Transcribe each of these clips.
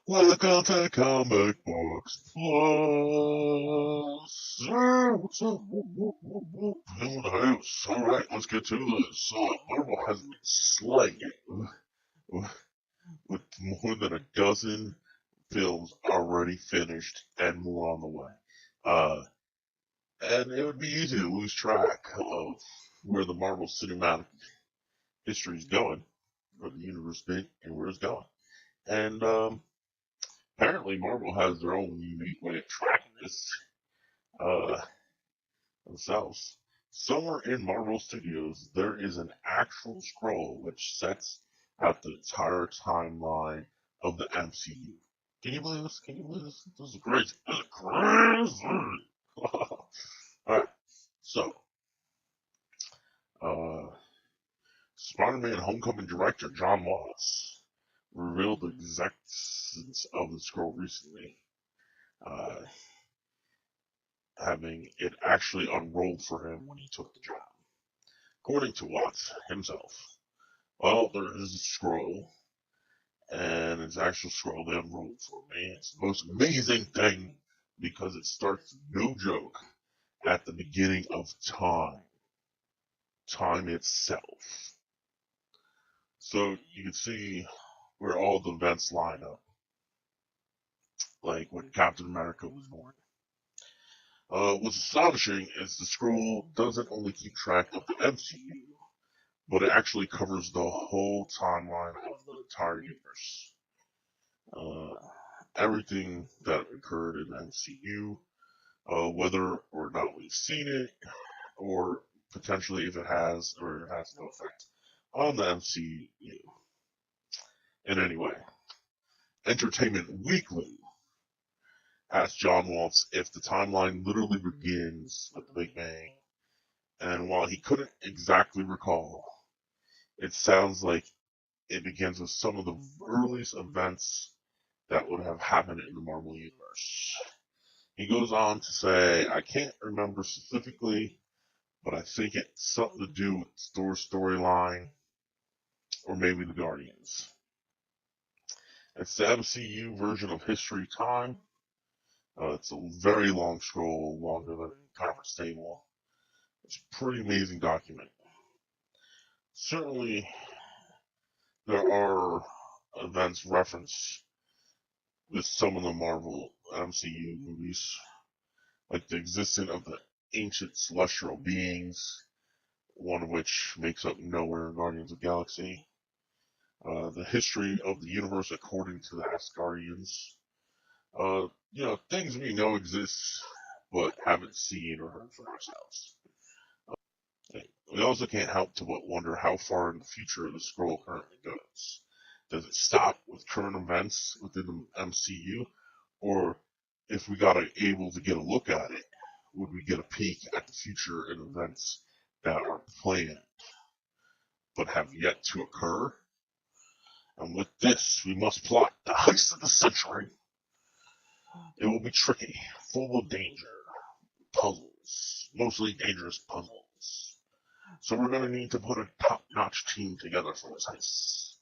Welcome to Comic Books Plus. What's up? In the house. Alright, let's get to this. Marvel has been slaying with more than a dozen films already finished and more on the way. And it would be easy to lose track of where the Marvel Cinematic history is going, where the universe been, and where it's going. And apparently Marvel has their own unique way of tracking this themselves. Somewhere in Marvel Studios, there is an actual scroll which sets out the entire timeline of the MCU. Can you believe this? Can you believe this? This is crazy. This is crazy. Alright, so, Spider-Man Homecoming director John Watts revealed the existence of the scroll recently, having it actually unrolled for him when he took the job. According to Watts himself, well, there is a scroll, and it's actual scroll they unrolled for me. It's the most amazing thing because it starts, no joke, at the beginning of time. Time itself. So you can see where all the events line up. Like when Captain America was born. What's astonishing is the scroll doesn't only keep track of the MCU, but it actually covers the whole timeline of the entire universe. Everything that occurred in the MCU, whether or not we've seen it, or potentially if it has, or it has no effect on the MCU. In any way, Entertainment Weekly asked John Waltz if the timeline literally begins with the Big Bang, and while he couldn't exactly recall, it sounds like it begins with some of the earliest events that would have happened in the Marvel Universe. He goes on to say, I can't remember specifically, but I think it's something to do with Thor's storyline, or maybe the Guardians. It's the MCU version of History Time. It's a very long scroll, longer than Conference Table. It's a pretty amazing document. Certainly, there are events referenced with some of the Marvel MCU movies, like the existence of the ancient celestial beings, one of which makes up Nowhere in Guardians of the Galaxy. The history of the universe according to the ASGARDians. Things we know exist, but haven't seen or heard for ourselves. We also can't help but wonder how far in the future the scroll currently goes. Does it stop with current events within the MCU, or if we got able to get a look at it, would we get a peek at the future and events that are planned, but have yet to occur? And with this, we must plot the heist of the century. It will be tricky, full of danger, puzzles, mostly dangerous puzzles. So we're going to need to put a top-notch team together for this heist.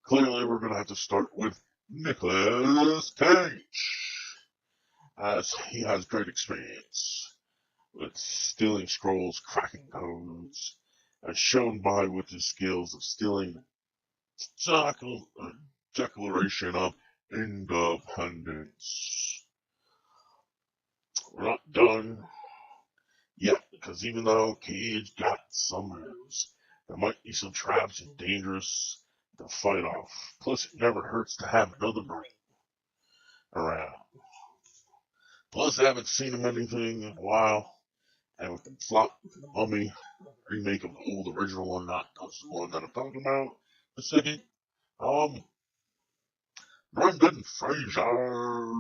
Clearly, we're going to have to start with Nicolas Cage, as he has great experience with stealing scrolls, cracking codes, as shown by with his skills of stealing Declaration of Independence. We're not done yet, because even though Cage got some moves, there might be some traps and dangerous to fight off. Plus, it never hurts to have another brain around. Plus, I haven't seen him anything in a while, and with the flop Mummy remake of the old original one, not the one that I'm talking about. The second, Brendan Fraser.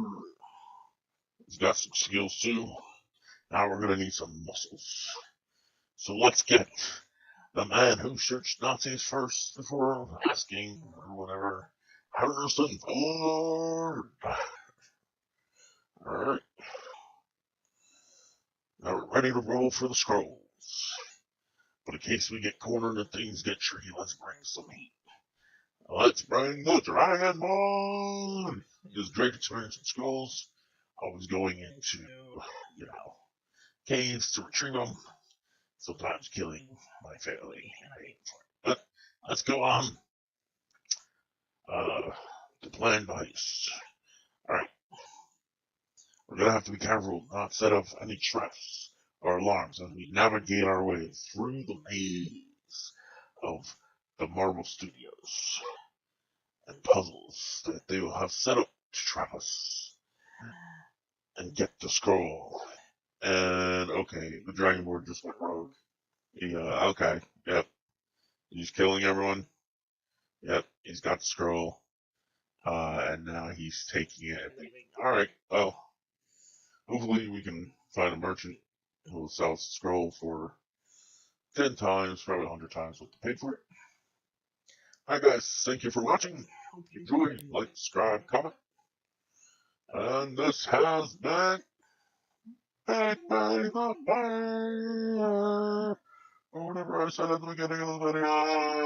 He's got some skills too. Now we're gonna need some muscles. So let's get the man who searched Nazis first before asking or whatever, Harrison Ford. Alright. Now we're ready to roll for the scrolls. But in case we get cornered and things get tricky, let's bring some heat. Let's bring the Dragon Ball! this great experience in schools. I was going into, caves to retrieve them, sometimes killing my family. But let's go on. The planned heist. Alright. We're gonna have to be careful not to set up any traps or alarms as we navigate our way through the maze of the Marvel Studios and puzzles that they will have set up to trap us and get the scroll. And okay, the Dragon Board just went rogue. Okay, yep. He's killing everyone. Yep, he's got the scroll. And now he's taking it and leaving. Alright, well, hopefully we can find a merchant who will sell us the scroll for 10 times, probably 100 times what they paid for it. Alright guys, thank you for watching. Hope you enjoyed. Like, subscribe, comment. And this has been Big Buddy the Bear. Or whatever I said at the beginning of the video.